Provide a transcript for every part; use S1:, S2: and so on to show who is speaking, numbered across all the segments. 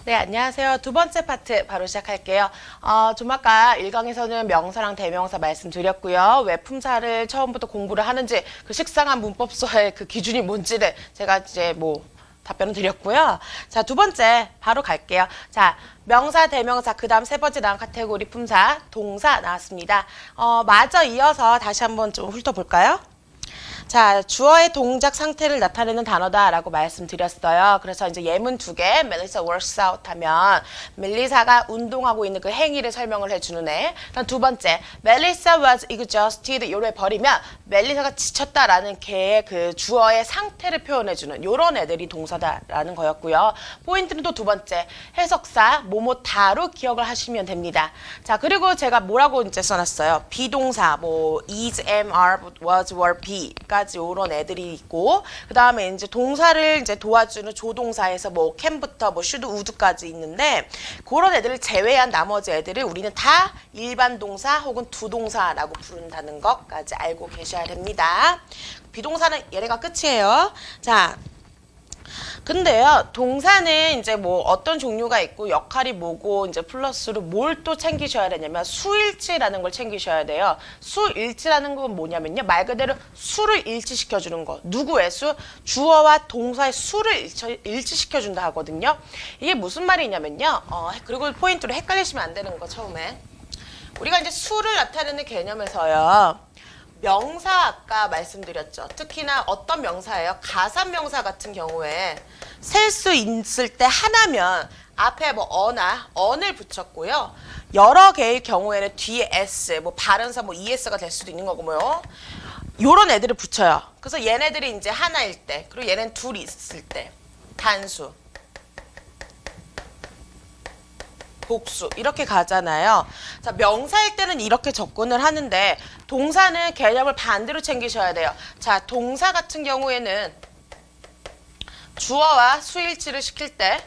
S1: 네, 안녕하세요. 두 번째 파트 바로 시작할게요. 좀 아까 1강에서는 명사랑 대명사 말씀드렸고요. 왜 품사를 처음부터 공부를 하는지 그 식상한 문법서의 그 기준이 뭔지를 제가 이제 답변을 드렸고요. 자, 두 번째 바로 갈게요. 자, 명사, 대명사, 그 다음 세 번째 나온 카테고리 품사, 동사 나왔습니다. 마저 이어서 다시 한번 좀 훑어볼까요? 자, 주어의 동작 상태를 나타내는 단어다라고 말씀드렸어요. 그래서 이제 예문 두 개, Melissa works out 하면 멜리사가 운동하고 있는 그 행위를 설명을 해주는 애. 두 번째, Melissa was exhausted 요래 버리면 멜리사가 지쳤다라는 걔의 그 주어의 상태를 표현해주는 요런 애들이 동사다라는 거였고요. 포인트는 또 두 번째, 해석사 뭐뭐다로 기억을 하시면 됩니다. 자, 그리고 제가 뭐라고 이제 써놨어요. 비동사, is, am, are, was, were, be 까지 이런 애들이 있고, 그 다음에 이제 동사를 이제 도와주는 조동사에서 can부터 should, would까지 있는데, 그런 애들을 제외한 나머지 애들을 우리는 다 일반 동사 혹은 두동사라고 부른다는 것까지 알고 계셔야 됩니다. 비동사는 얘네가 끝이에요. 자. 근데요, 동사는 이제 어떤 종류가 있고 역할이 뭐고 이제 플러스로 뭘 또 챙기셔야 되냐면 수일치라는 걸 챙기셔야 돼요. 수일치라는 건 뭐냐면요, 말 그대로 수를 일치시켜주는 거. 누구의 수? 주어와 동사의 수를 일치시켜준다 하거든요. 이게 무슨 말이냐면요, 그리고 포인트로 헷갈리시면 안 되는 거 처음에. 우리가 이제 수를 나타내는 개념에서요. 명사 아까 말씀드렸죠. 특히나 어떤 명사예요? 가산명사 같은 경우에 셀 수 있을 때 하나면 앞에 어나 on을 붙였고요. 여러 개의 경우에는 뒤에 s, 발음사 es가 될 수도 있는 거고요. 요런 애들을 붙여요. 그래서 얘네들이 이제 하나일 때, 그리고 얘는 둘이 있을 때 단수, 복수 이렇게 가잖아요. 자, 명사일 때는 이렇게 접근을 하는데 동사는 개념을 반대로 챙기셔야 돼요. 자, 동사 같은 경우에는 주어와 수일치를 시킬 때,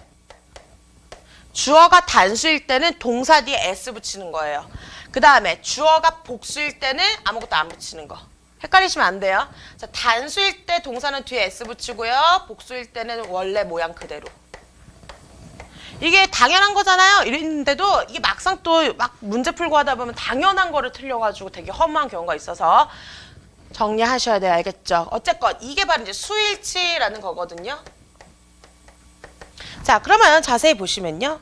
S1: 주어가 단수일 때는 동사 뒤에 s 붙이는 거예요. 그 다음에 주어가 복수일 때는 아무것도 안 붙이는 거. 헷갈리시면 안 돼요. 자, 단수일 때 동사는 뒤에 s 붙이고요. 복수일 때는 원래 모양 그대로. 이게 당연한 거잖아요. 이랬는데도 이게 막상 또 막 문제 풀고 하다 보면 당연한 거를 틀려가지고 되게 허무한 경우가 있어서 정리하셔야 돼요. 알겠죠? 어쨌건 이게 바로 이제 수일치라는 거거든요. 자, 그러면 자세히 보시면요.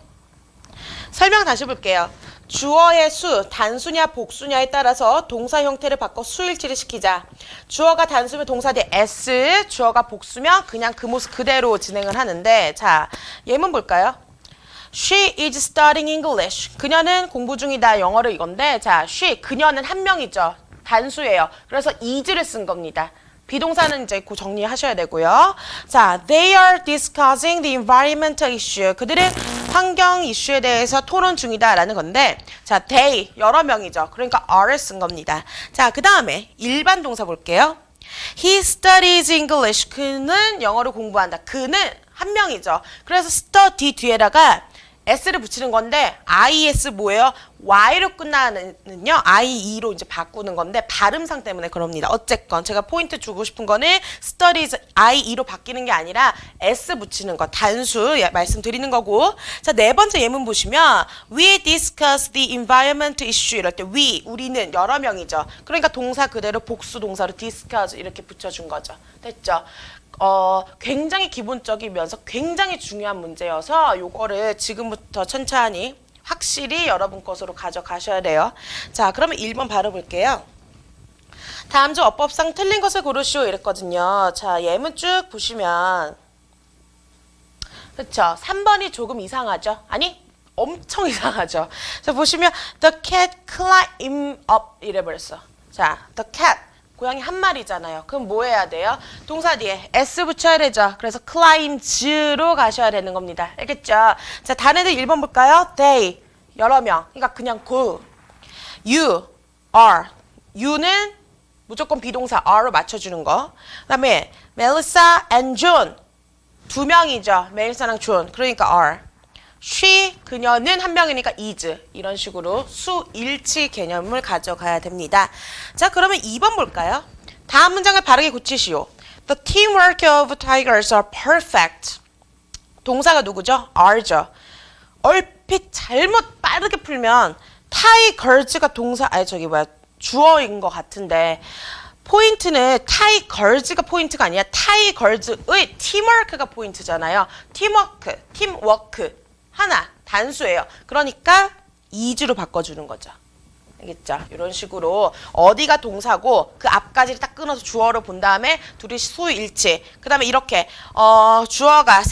S1: 설명 다시 볼게요. 주어의 수, 단수냐 복수냐에 따라서 동사 형태를 바꿔 수일치를 시키자. 주어가 단수면 동사 뒤에 s, 주어가 복수면 그냥 그 모습 그대로 진행을 하는데, 자, 예문 볼까요? She is studying English. 그녀는 공부 중이다. 영어로 이건데, 자, 그녀는 한 명이죠. 단수예요. 그래서 is를 쓴 겁니다. 비동사는 이제 그 정리하셔야 되고요. 자, they are discussing the environmental issue. 그들은 환경 이슈에 대해서 토론 중이다라는 건데, 자, they 여러 명이죠. 그러니까 are를 쓴 겁니다. 자, 그 다음에 일반 동사 볼게요. He studies English. 그는 영어를 공부한다. 그는 한 명이죠. 그래서 study 뒤에다가 s를 붙이는 건데 is 뭐예요? y로 끝나는요. IE로 이제 바꾸는 건데 발음상 때문에 그럽니다. 어쨌건 제가 포인트 주고 싶은 거는 studies IE로 바뀌는 게 아니라 s 붙이는 거 단수 말씀드리는 거고. 자, 네 번째 예문 보시면 we discuss the environment issue 이럴 때 우리는 여러 명이죠. 그러니까 동사 그대로 복수 동사로 discuss 이렇게 붙여준 거죠. 됐죠? 굉장히 기본적이면서 굉장히 중요한 문제여서 요거를 지금부터 천천히 확실히 여러분 것으로 가져가셔야 돼요. 자, 그러면 1번 바로 볼게요. 다음 중 어법상 틀린 것을 고르시오 이랬거든요. 자, 예문 쭉 보시면 그렇죠. 3번이 조금 이상하죠? 아니, 엄청 이상하죠. 자, 보시면 the cat climbed up 이래버렸어. 자, the cat 고양이 한 마리잖아요. 그럼 뭐 해야 돼요? 동사 뒤에 s 붙여야 되죠. 그래서 climbs로 가셔야 되는 겁니다. 알겠죠? 자, 다른 애들 1번 볼까요? they, 여러 명. 그러니까 그냥 go. you, are. you는 무조건 비동사 are로 맞춰주는 거. 그 다음에 Melissa and John. 두 명이죠. 멜리사랑 존. 그러니까 are. she, 그녀는 한 명이니까 is. 이런 식으로 수일치 개념을 가져가야 됩니다. 자, 그러면 2번 볼까요? 다음 문장을 바르게 고치시오. The teamwork of tigers are perfect. 동사가 누구죠? are죠. 얼핏 잘못 빠르게 풀면 tigers가 동사, 주어인 것 같은데 포인트는 tigers가 포인트가 아니라 tigers의 teamwork가 포인트잖아요. 팀워크 하나, 단수예요. 그러니까 is로 바꿔주는 거죠. 알겠죠? 이런 식으로 어디가 동사고 그 앞까지를 딱 끊어서 주어로 본 다음에 둘이 수일치. 그 다음에 이렇게 주어가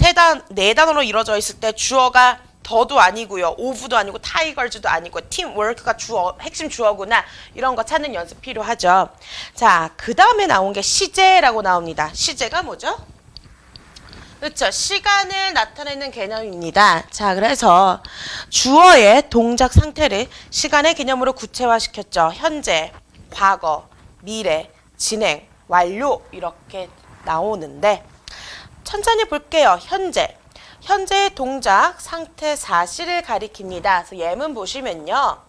S1: 네 단어로 이루어져 있을 때 주어가 더도 아니고요. 오브도 아니고 타이거즈도 아니고 팀워크가 핵심 주어구나. 이런 거 찾는 연습 필요하죠. 자, 그 다음에 나온 게 시제라고 나옵니다. 시제가 뭐죠? 그렇죠. 시간을 나타내는 개념입니다. 자, 그래서 주어의 동작 상태를 시간의 개념으로 구체화시켰죠. 현재, 과거, 미래, 진행, 완료 이렇게 나오는데 천천히 볼게요. 현재의 동작, 상태, 사실을 가리킵니다. 그래서 예문 보시면요.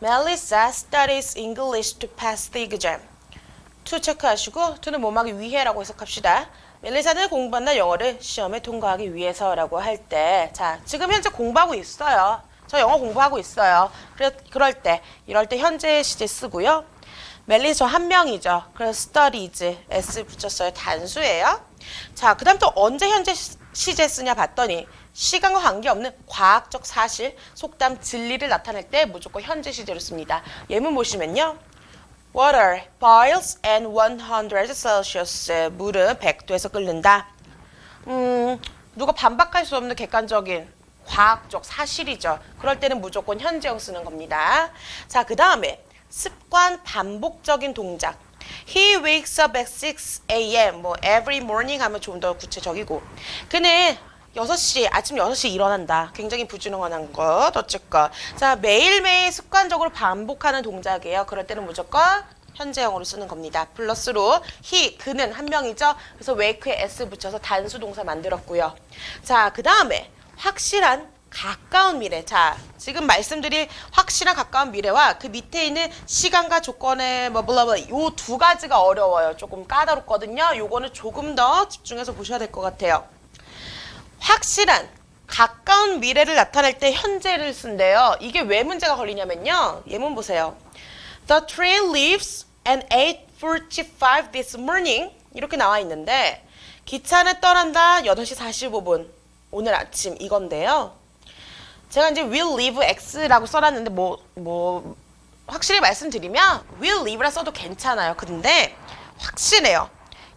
S1: Melissa studies English to pass the exam. to 체크하시고 to는 뭐하기 위해라고 해석합시다. 멜리사는 공부한다 영어를 시험에 통과하기 위해서라고 할 때, 자, 지금 현재 공부하고 있어요. 저 영어 공부하고 있어요. 이럴 때 현재 시제 쓰고요. 멜리사 한 명이죠. 그래서 studies, s 붙였어요. 단수예요. 자, 그 다음 또 언제 현재 시제 쓰냐 봤더니 시간과 관계없는 과학적 사실, 속담, 진리를 나타낼 때 무조건 현재 시제로 씁니다. 예문 보시면요. Water boils at 100 Celsius. 물은 100도에서 끓는다. 누가 반박할 수 없는 객관적인 과학적 사실이죠. 그럴 때는 무조건 현재형 쓰는 겁니다. 자, 그 다음에 습관 반복적인 동작. He wakes up at 6 a.m. every morning 하면 좀 더 구체적이고. 그는 6시, 아침 6시 일어난다. 굉장히 부지런한 것, 어쨌건. 자, 매일매일 습관적으로 반복하는 동작이에요. 그럴 때는 무조건 현재형으로 쓰는 겁니다. 플러스로 he, 그는 한 명이죠. 그래서 wake에 s 붙여서 단수 동사 만들었고요. 자, 그 다음에 확실한 가까운 미래. 자, 지금 말씀드린 확실한 가까운 미래와 그 밑에 있는 시간과 조건의 요 두 가지가 어려워요. 조금 까다롭거든요. 요거는 조금 더 집중해서 보셔야 될 것 같아요. 확실한 가까운 미래를 나타낼 때 현재를 쓴대요. 이게 왜 문제가 걸리냐면요. 예문 보세요. The train leaves at 8:45 this morning. 이렇게 나와 있는데 기차는 떠난다 8시 45분. 오늘 아침 이건데요. 제가 이제 will leave x라고 써놨는데 확실히 말씀드리면 will leave라 써도 괜찮아요. 근데 확실해요.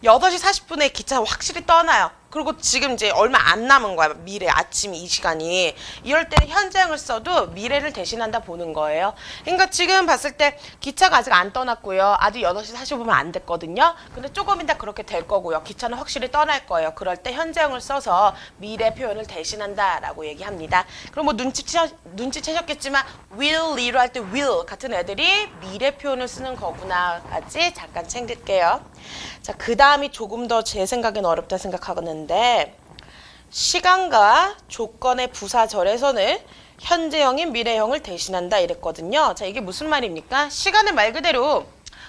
S1: 8시 40분에 기차 확실히 떠나요. 그리고 지금 이제 얼마 안 남은 거야. 미래, 아침 이 시간이. 이럴 때는 현재형을 써도 미래를 대신한다 보는 거예요. 그러니까 지금 봤을 때 기차가 아직 안 떠났고요. 아직 8시 45분 안 됐거든요. 근데 조금 이따 그렇게 될 거고요. 기차는 확실히 떠날 거예요. 그럴 때 현재형을 써서 미래 표현을 대신한다라고 얘기합니다. 그럼 눈치채셨겠지만 will, lee로 할 때 will 같은 애들이 미래 표현을 쓰는 거구나까지 잠깐 챙길게요. 자, 그 다음이 조금 더 제 생각엔 어렵다 생각하는데 시간과 조건의 부사절에서는 현재형인 미래형을 대신한다 이랬거든요. 자, 이게 무슨 말입니까? 시간을 말 그대로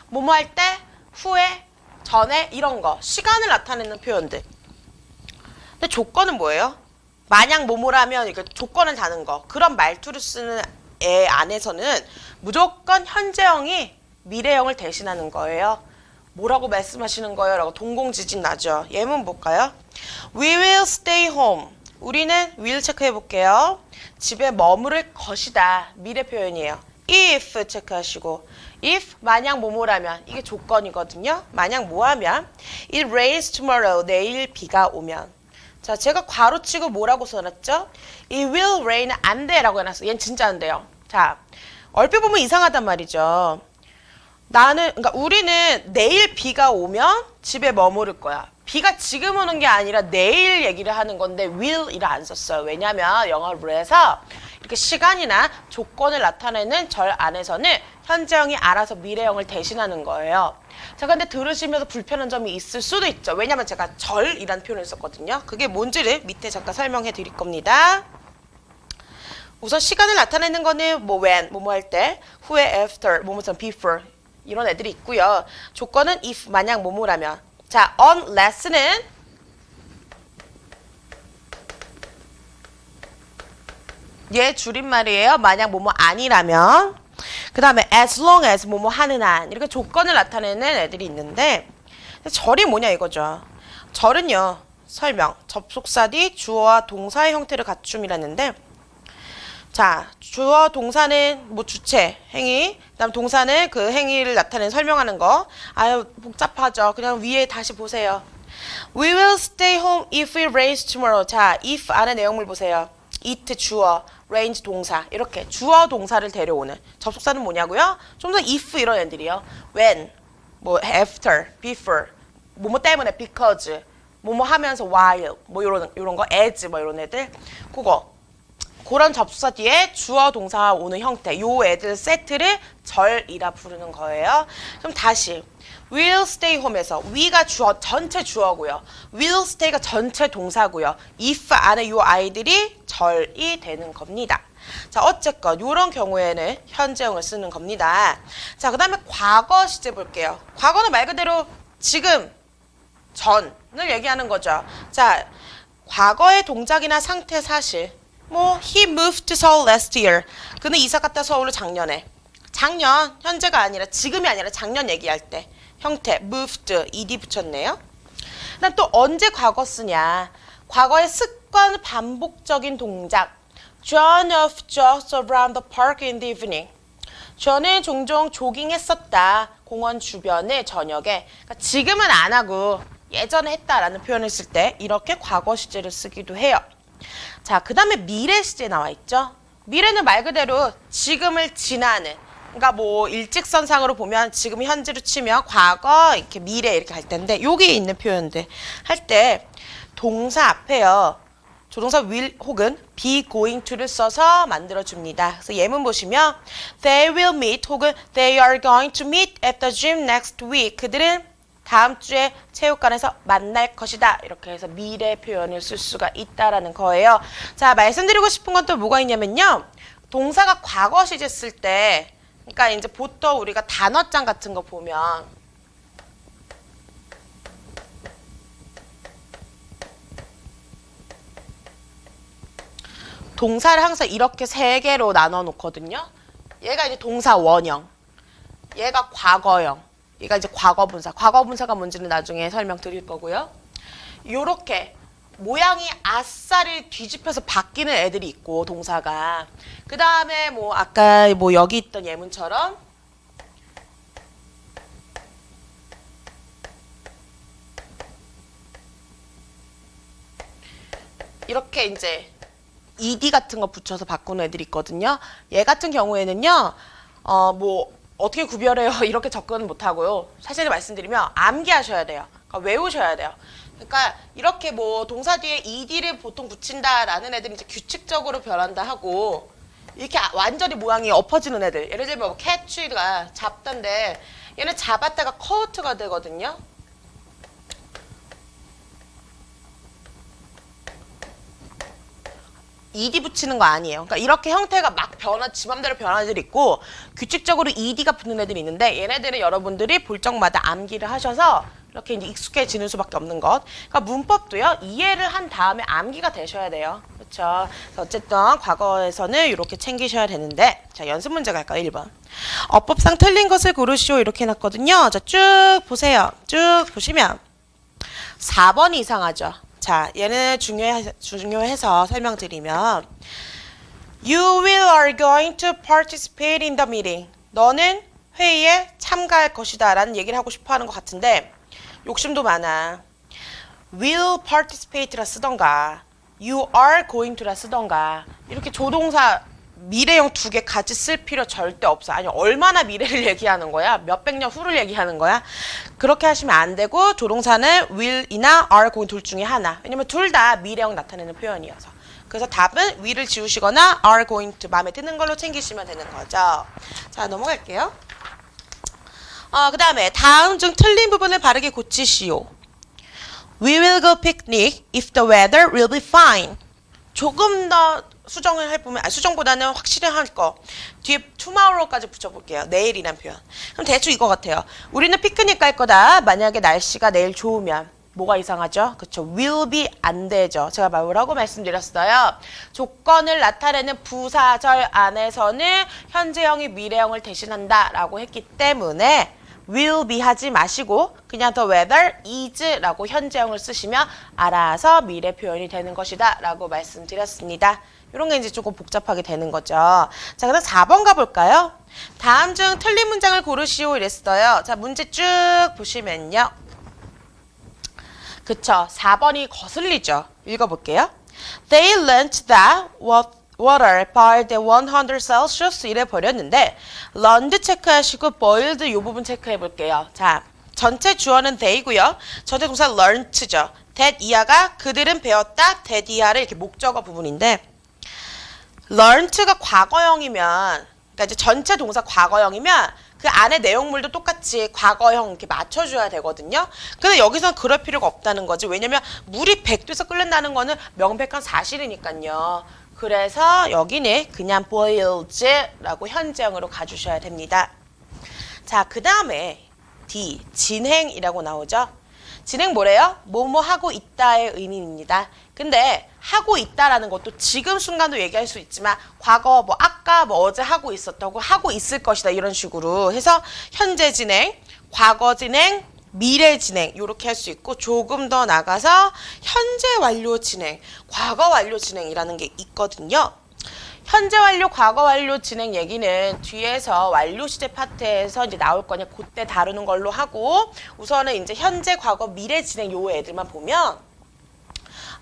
S1: 뭐뭐 할 때, 후에, 전에 이런 거 시간을 나타내는 표현들. 근데 조건은 뭐예요? 만약 뭐뭐라면 이거 조건을 다는 거. 그런 말투를 쓰는 애 안에서는 무조건 현재형이 미래형을 대신하는 거예요. 뭐라고 말씀하시는 거예요? 라고 동공지진 나죠. 예문 볼까요? We will stay home. 우리는 will 체크해 볼게요. 집에 머무를 것이다. 미래 표현이에요. if 체크하시고 if 만약 뭐뭐라면 이게 조건이거든요. 만약 뭐하면 it rains tomorrow. 내일 비가 오면. 자, 제가 괄호치고 뭐라고 써놨죠? It will rain 안 돼 라고 해놨어요. 얘는 진짜 안 돼요. 자, 얼핏 보면 이상하단 말이죠. 그러니까 우리는 내일 비가 오면 집에 머무를 거야. 비가 지금 오는 게 아니라 내일 얘기를 하는 건데 will이라 안 썼어요. 왜냐면 영어로에서 이렇게 시간이나 조건을 나타내는 절 안에서는 현재형이 알아서 미래형을 대신하는 거예요. 자, 근데 들으시면서 불편한 점이 있을 수도 있죠. 왜냐면 제가 절이라는 표현을 썼거든요. 그게 뭔지를 밑에 잠깐 설명해 드릴 겁니다. 우선 시간을 나타내는 거는 when, 뭐뭐 할 때, 후에 after, 뭐뭐처럼 before 이런 애들이 있고요. 조건은 if, 만약 뭐뭐라면. 자, unless는 얘 줄임말이에요. 만약 뭐뭐 아니라면. 그 다음에 as long as 뭐뭐 하는 한 이렇게 조건을 나타내는 애들이 있는데 절이 뭐냐 이거죠. 절은요. 설명. 접속사 뒤 주어와 동사의 형태를 갖춤이라는데 자, 주어 동사는 뭐 주체, 행위, 그다음 동사는 그 행위를 나타내는 설명하는 거. 아유, 복잡하죠. 그냥 위에 다시 보세요. We will stay home if it rains tomorrow. 자, if 안에 내용물 보세요. it 주어, rain 동사. 이렇게 주어 동사를 데려오는. 접속사는 뭐냐고요? 좀 더 if 이런 애들이요. when, 뭐 after, before, 뭐뭐 때문에 because, 뭐뭐 하면서 while, 뭐 요런 거 as 뭐 이런 애들. 그거. 그런 접속사 뒤에 주어 동사 오는 형태. 요 애들 세트를 절이라 부르는 거예요. 그럼 다시 will stay home에서 we가 주어 전체 주어고요. will stay가 전체 동사고요. if 안에 요 아이들이 절이 되는 겁니다. 자, 어쨌건 요런 경우에는 현재형을 쓰는 겁니다. 자, 그다음에 과거 시제 볼게요. 과거는 말 그대로 지금, 전을 얘기하는 거죠. 자, 과거의 동작이나 상태 사실. 뭐 he moved to Seoul last year. 그는 이사 갔다 서울로 작년에. 작년, 현재가 아니라 지금이 아니라 작년 얘기할 때 형태 moved, ed 붙였네요. 그다음 또 언제 과거 쓰냐. 과거의 습관 반복적인 동작. John of jogs around the park in the evening. 저는 종종 조깅했었다. 공원 주변을 저녁에. 그러니까 지금은 안 하고 예전에 했다라는 표현을 쓸 때 이렇게 과거 시제를 쓰기도 해요. 자, 그 다음에 미래 시제 나와 있죠. 미래는 말 그대로 지금을 지나는. 그러니까 뭐 일직선상으로 보면 지금 현재로 치면 과거 이렇게 미래 이렇게 할 텐데 여기에 있는 표현들 할 때 동사 앞에요. 조동사 will 혹은 be going to를 써서 만들어줍니다. 그래서 예문 보시면 they will meet 혹은 they are going to meet at the gym next week. 그들은 다음 주에 체육관에서 만날 것이다. 이렇게 해서 미래 표현을 쓸 수가 있다라는 거예요. 자, 말씀드리고 싶은 건 또 뭐가 있냐면요. 동사가 과거 시제 쓸 때, 그러니까 이제 보통 우리가 단어장 같은 거 보면 동사를 항상 이렇게 세 개로 나눠 놓거든요. 얘가 이제 동사 원형, 얘가 과거형. 얘가 이제 과거분사. 과거분사가 뭔지는 나중에 설명드릴 거고요. 요렇게 모양이 아싸리 뒤집혀서 바뀌는 애들이 있고 동사가. 그 다음에 뭐 아까 뭐 여기 있던 예문처럼 이렇게 이제 ed 같은 거 붙여서 바꾸는 애들이 있거든요. 얘 같은 경우에는요. 뭐 어떻게 구별해요? 이렇게 접근은 못하고요. 사실 말씀드리면 암기하셔야 돼요. 그러니까 외우셔야 돼요. 그러니까 이렇게 뭐 동사 뒤에 ed를 보통 붙인다라는 애들이 이제 규칙적으로 변한다 하고 이렇게 완전히 모양이 엎어지는 애들. 예를 들면 뭐 catch가 잡던데 얘는 잡았다가 caught가 되거든요. ed 붙이는 거 아니에요. 그러니까 이렇게 형태가 막 지 맘대로 변하는 애들이 있고 규칙적으로 ed가 붙는 애들이 있는데 얘네들은 여러분들이 볼 적마다 암기를 하셔서 이렇게 이제 익숙해지는 수밖에 없는 것. 그러니까 문법도요. 이해를 한 다음에 암기가 되셔야 돼요. 그렇죠? 어쨌든 과거에서는 이렇게 챙기셔야 되는데 자, 연습 문제 갈까요? 1번. 어법상 틀린 것을 고르시오 이렇게 해놨거든요. 자, 쭉 보세요. 쭉 보시면 4번이 이상하죠. 자, 얘는 중요해서 설명드리면 You are going to participate in the meeting. 너는 회의에 참가할 것이다 라는 얘기를 하고 싶어 하는 것 같은데 욕심도 많아. will participate라 쓰던가 you are going to라 쓰던가 이렇게 조동사 미래형 2개 같이 쓸 필요 절대 없어. 아니 얼마나 미래를 얘기하는 거야? 몇백 년 후를 얘기하는 거야? 그렇게 하시면 안 되고 조동사는 will이나 are going 둘 중에 하나. 왜냐면 둘 다 미래형 나타내는 표현이어서. 그래서 답은 will을 지우시거나 are going to 마음에 드는 걸로 챙기시면 되는 거죠. 자, 넘어갈게요. 그 다음에 다음 중 틀린 부분을 바르게 고치시오. We will go picnic if the weather will be fine. 조금 더 수정을 해보면, 수정보다는 확실히 할 거. 뒤에 tomorrow까지 붙여볼게요. 내일이란 표현. 그럼 대충 이거 같아요. 우리는 피크닉 갈 거다. 만약에 날씨가 내일 좋으면. 뭐가 이상하죠? 그쵸? will be 안 되죠. 제가 뭐라고 말씀드렸어요? 조건을 나타내는 부사절 안에서는 현재형이 미래형을 대신한다 라고 했기 때문에 will be 하지 마시고 그냥 the weather is 라고 현재형을 쓰시면 알아서 미래 표현이 되는 것이다 라고 말씀드렸습니다. 이런 게 이제 조금 복잡하게 되는 거죠. 자, 그다음 4번 가볼까요? 다음 중 틀린 문장을 고르시오 이랬어요. 자, 문제 쭉 보시면요. 그쵸. 4번이 거슬리죠. 읽어볼게요. They learned that water boiled at 100 Celsius 이래 버렸는데 learned 체크하시고 boiled 이 부분 체크해 볼게요. 자, 전체 주어는 they고요. 전체 동사 learned죠. that 이하가 그들은 배웠다. that 이하를 이렇게 목적어 부분인데 learned가 과거형이면 그러니까 이제 전체 동사 과거형이면 그 안에 내용물도 똑같이 과거형 이렇게 맞춰줘야 되거든요. 근데 여기서는 그럴 필요가 없다는 거지. 왜냐면 물이 100도에서 끓는다는 거는 명백한 사실이니까요. 그래서 여기는 그냥 boiled라고 현재형으로 가주셔야 됩니다. 자, 그 다음에 D, 진행이라고 나오죠. 진행 뭐래요? 뭐뭐 하고 있다의 의미입니다. 근데 하고 있다라는 것도 지금 순간도 얘기할 수 있지만 과거 뭐 아까 뭐 어제 하고 있었다고 하고 있을 것이다 이런 식으로 해서 현재 진행, 과거 진행, 미래 진행 이렇게 할 수 있고 조금 더 나가서 현재 완료 진행, 과거 완료 진행이라는 게 있거든요. 현재 완료, 과거 완료 진행 얘기는 뒤에서 완료 시제 파트에서 이제 나올 거냐 그때 다루는 걸로 하고 우선은 이제 현재, 과거, 미래 진행 요 애들만 보면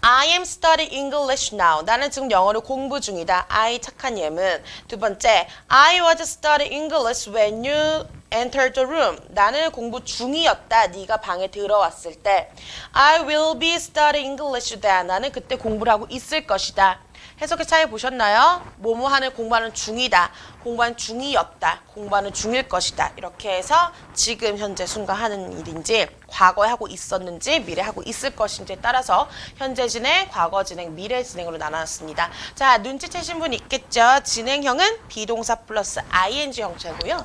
S1: I am studying English now. 나는 지금 영어를 공부 중이다. I 착한 예문. 두 번째, I was studying English when you entered the room. 나는 공부 중이었다. 네가 방에 들어왔을 때. I will be studying English then. 나는 그때 공부를 하고 있을 것이다. 해석의 차이 보셨나요? 뭐뭐 하는 공부하는 중이다. 공부하는 중이었다. 공부하는 중일 것이다. 이렇게 해서 지금 현재 순간 하는 일인지 과거에 하고 있었는지 미래 하고 있을 것인지에 따라서 현재 진행, 과거 진행, 미래 진행으로 나눴습니다. 자, 눈치채신 분 있겠죠? 진행형은 비동사 플러스 ing 형태고요.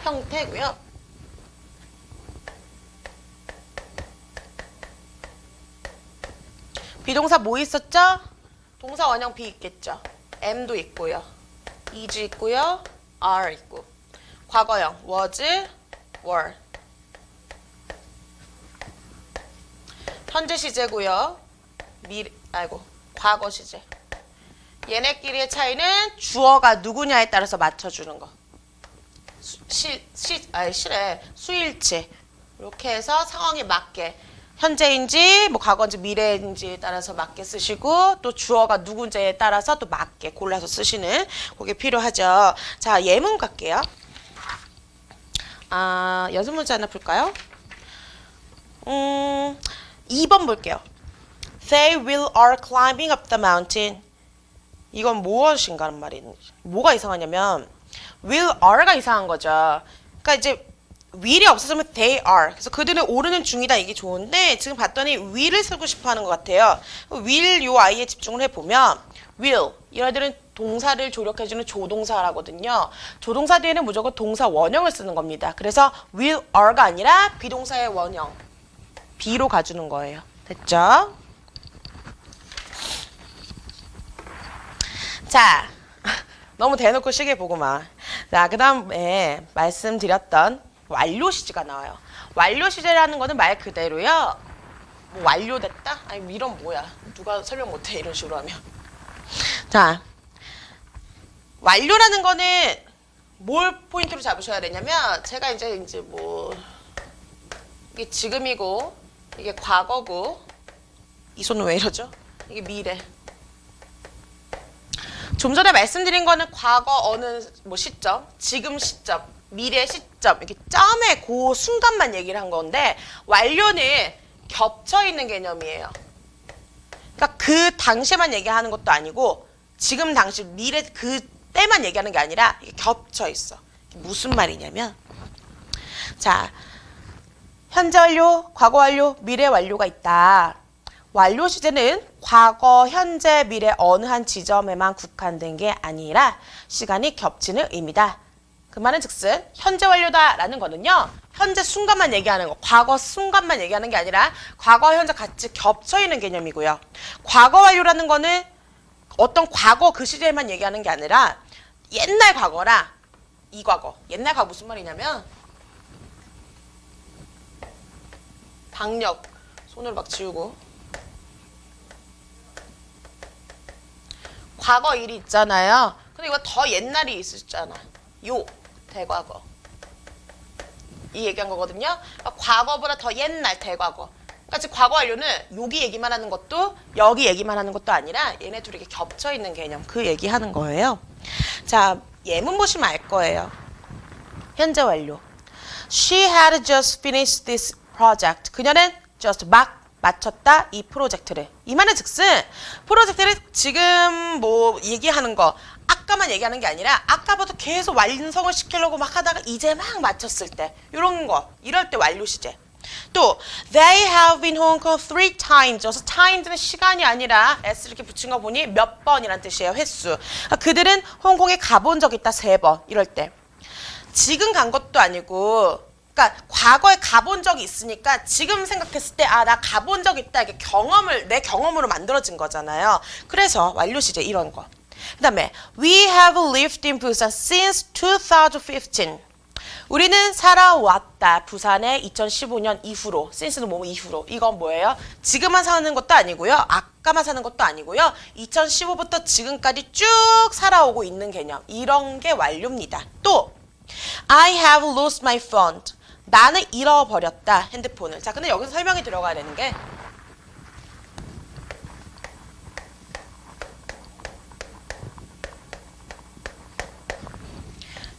S1: 형태고요. 비동사 뭐 있었죠? 동사 원형 be 있겠죠. am도 있고요. is 있고요. are 있고. 과거형 was, were. 현재 시제고요. 과거 시제. 얘네끼리의 차이는 주어가 누구냐에 따라서 맞춰주는 거. 수일치. 이렇게 해서 상황에 맞게. 현재인지 뭐 과거인지 미래인지에 따라서 맞게 쓰시고 또 주어가 누군지에 따라서 또 맞게 골라서 쓰시는 그게 필요하죠. 자, 예문 갈게요. 연습 문제 하나 풀까요? 2번 볼게요. They will are climbing up the mountain. 이건 무엇인가 하는 말인지. 뭐가 이상하냐면 will are가 이상한 거죠. 그러니까 이제 will이 없어지면 they are. 그래서 그들은 오르는 중이다 이게 좋은데 지금 봤더니 will을 쓰고 싶어 하는 것 같아요. will 요 i에 집중을 해보면 will 이들은 동사를 조력해주는 조동사라거든요. 조동사 뒤에는 무조건 동사 원형을 쓰는 겁니다. 그래서 will are가 아니라 비동사의 원형 be로 가주는 거예요. 됐죠? 자, 너무 대놓고 시계 보고만. 자, 그 다음에 말씀드렸던 완료 시제가 나와요. 완료 시제라는 거는 말 그대로요. 뭐 완료됐다? 아니 이런 뭐야. 누가 설명 못해 이런 식으로 하면. 자, 완료라는 거는 뭘 포인트로 잡으셔야 되냐면 제가 이제 뭐 이게 지금이고 이게 과거고 이 손은 왜 이러죠? 이게 미래. 좀 전에 말씀드린 거는 과거 어느 뭐 시점, 지금 시점, 미래 시점 이렇게 점의 그 순간만 얘기를 한 건데 완료는 겹쳐 있는 개념이에요. 그러니까 그 당시에만 얘기하는 것도 아니고 지금 당시 미래 그 때만 얘기하는 게 아니라 이게 겹쳐 있어. 무슨 말이냐면 자, 현재 완료, 과거 완료, 미래 완료가 있다. 완료 시제는 과거, 현재, 미래 어느 한 지점에만 국한된 게 아니라 시간이 겹치는 의미다. 그 말은 즉슨 현재 완료다라는 거는요. 현재 순간만 얘기하는 거, 과거 순간만 얘기하는 게 아니라 과거와 현재 같이 겹쳐 있는 개념이고요. 과거 완료라는 거는 어떤 과거 그 시제에만 얘기하는 게 아니라 옛날 과거라 이 과거. 옛날 과거 무슨 말이냐면 박력 손으로 막 지우고 과거 일이 있잖아요. 근데 이거 더 옛날이 있었잖아. 요 대과거. 이 얘기한 거거든요. 그러니까 과거보다 더 옛날 대과거. 그러니까 지금 과거 완료는 여기 얘기만 하는 것도 여기 얘기만 하는 것도 아니라 얘네 둘이 이렇게 겹쳐 있는 개념 그 얘기하는 거예요. 자, 예문 보시면 알 거예요. 현재 완료. She had just finished this project. 그녀는 just 막 마쳤다 이 프로젝트를. 이 말은 즉슨 프로젝트를 지금 뭐 얘기하는 거 아까만 얘기하는 게 아니라 아까부터 계속 완성을 시키려고 막 하다가 이제 막 마쳤을 때 이런 거 이럴 때 완료 시제. 또 they have been home 3 times. 그래서 times는 시간이 아니라 s 이렇게 붙인 거 보니 몇 번이란 뜻이에요. 횟수. 그들은 홍콩에 가본 적 있다 3번. 이럴 때 지금 간 것도 아니고 그러니까 과거에 가본 적이 있으니까 지금 생각했을 때 아 나 가본 적 있다 이게 경험을 내 경험으로 만들어진 거잖아요. 그래서 완료 시제 이런 거. 그다음에 we have lived in Busan since 2015. 우리는 살아왔다. 부산에 2015년 이후로. since는 뭐 이후로. 이건 뭐예요? 지금만 사는 것도 아니고요. 아까만 사는 것도 아니고요. 2015부터 지금까지 쭉 살아오고 있는 개념. 이런 게 완료입니다. 또 I have lost my phone. 나는 잃어버렸다. 핸드폰을. 자, 근데 여기서 설명이 들어가야 되는 게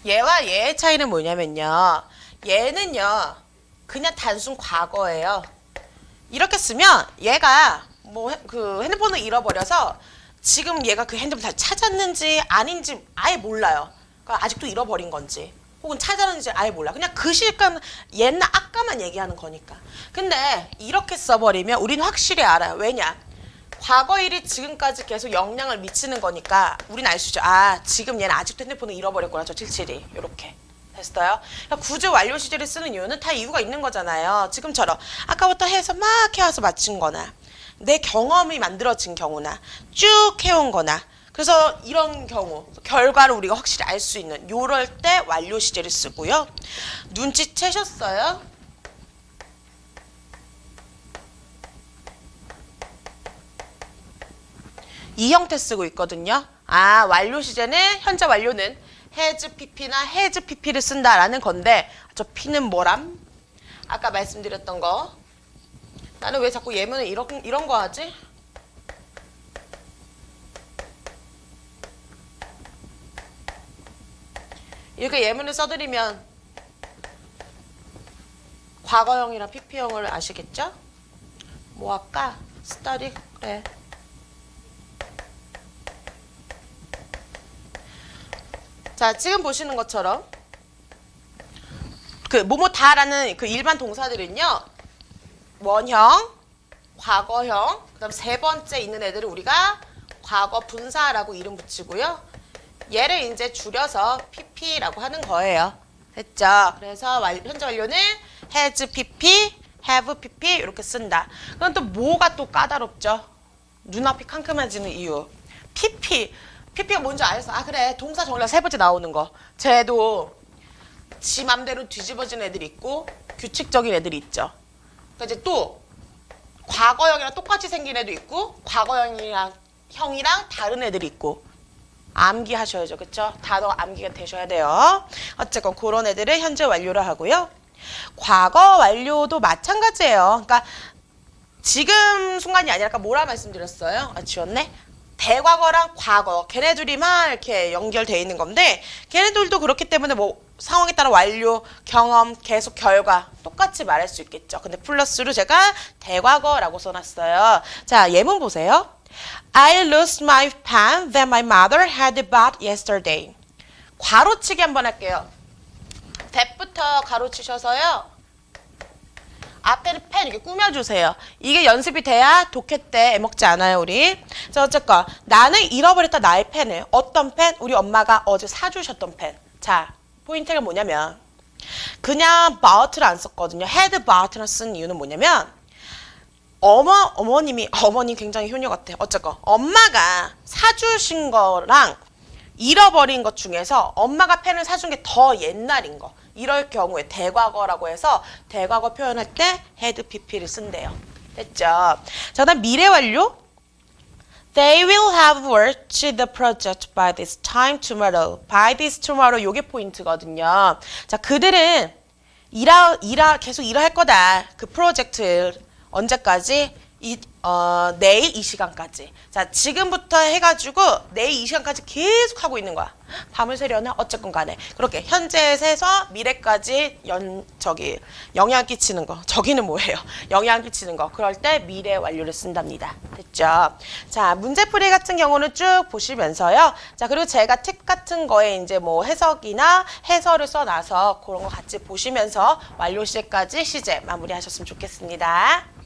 S1: 얘와 얘의 차이는 뭐냐면요. 얘는요. 그냥 단순 과거예요. 이렇게 쓰면 얘가 뭐 그 핸드폰을 잃어버려서 지금 얘가 그 핸드폰 잘 찾았는지 아닌지 아예 몰라요. 그러니까 아직도 잃어버린 건지 혹은 찾았는지 아예 몰라. 그냥 그 시간 옛날 아까만 얘기하는 거니까. 근데 이렇게 써버리면 우리는 확실히 알아요. 왜냐? 과거 일이 지금까지 계속 영향을 미치는 거니까 우리는 알 수 있죠. 아, 지금 얘는 아직도 핸드폰을 잃어버렸구나. 저 77이. 이렇게. 됐어요? 그러니까 구조 완료 시제를 쓰는 이유는 다 이유가 있는 거잖아요. 지금처럼 아까부터 해서 막 해와서 마친 거나 내 경험이 만들어진 경우나 쭉 해온 거나 그래서 이런 경우 결과를 우리가 확실히 알 수 있는 요럴 때 완료 시제를 쓰고요. 눈치채셨어요? 이 형태 쓰고 있거든요. 아, 완료 시제는 현재 완료는 has pp나 has pp를 쓴다라는 건데 저 p는 뭐람? 아까 말씀드렸던 거. 나는 왜 자꾸 예문을 이런 거 하지? 이렇게 예문을 써드리면 과거형이랑 pp형을 아시겠죠? 뭐 할까? study? 그래. 자, 지금 보시는 것처럼 그 뭐뭐다라는 그 일반 동사들은요. 원형, 과거형, 그다음 세 번째 있는 애들을 우리가 과거 분사라고 이름 붙이고요. 얘를 이제 줄여서 pp라고 하는 거예요. 됐죠? 그래서 현재 완료는 has pp, have pp 이렇게 쓴다. 그럼 또 뭐가 또 까다롭죠? 눈앞이 캄캄해지는 이유. pp가 뭔지 알았어. 아, 그래. 동사 정리가 세 번째 나오는 거. 쟤도 지 맘대로 뒤집어진 애들이 있고 규칙적인 애들이 있죠. 그러니까 이제 또 과거형이랑 똑같이 생긴 애도 있고 과거형이랑 다른 애들이 있고 암기하셔야죠. 그쵸? 단어 암기가 되셔야 돼요. 어쨌건 그런 애들을 현재 완료로 하고요. 과거 완료도 마찬가지예요. 그러니까 지금 순간이 아니라 아까 뭐라 말씀드렸어요? 아, 지웠네? 대과거랑 과거 걔네 둘이만 이렇게 연결되어 있는 건데 걔네들도 그렇기 때문에 뭐 상황에 따라 완료, 경험, 계속, 결과 똑같이 말할 수 있겠죠. 근데 플러스로 제가 대과거라고 써놨어요. 자, 예문 보세요. I lost my pen that my mother had bought yesterday. 괄호치기 한번 할게요. that부터 가로치셔서요. 앞에는 펜 이렇게 꾸며주세요. 이게 연습이 돼야 독해 때 애먹지 않아요, 우리. 자, 어쨌건 나는 잃어버렸다 나의 펜을. 어떤 펜? 우리 엄마가 어제 사주셨던 펜. 자, 포인트가 뭐냐면 그냥 bought를 안 썼거든요. had bought를 쓴 이유는 뭐냐면 어머님 굉장히 효녀 같아. 어쨌건 엄마가 사주신 거랑 잃어버린 것 중에서 엄마가 펜을 사준 게 더 옛날인 거. 이럴 경우에 대과거라고 해서 대과거 표현할 때 had pp를 쓴대요. 됐죠? 자, 그다음 미래 완료. They will have worked the project by this time tomorrow. By this tomorrow 요게 포인트거든요. 자, 그들은 계속 일을 할 거다. 그 프로젝트 언제까지? 내일 이 시간까지. 자, 지금부터 해가지고 내일 이 시간까지 계속 하고 있는 거야. 밤을 새려나 어쨌건 간에 그렇게 현재에서 미래까지 영향 끼치는 거. 저기는 뭐예요? 영향 끼치는 거. 그럴 때 미래 완료를 쓴답니다. 됐죠? 자, 문제풀이 같은 경우는 쭉 보시면서요. 자, 그리고 제가 팁 같은 거에 이제 뭐 해석이나 해설을 써놔서 그런 거 같이 보시면서 완료 시제까지 시제 마무리하셨으면 좋겠습니다.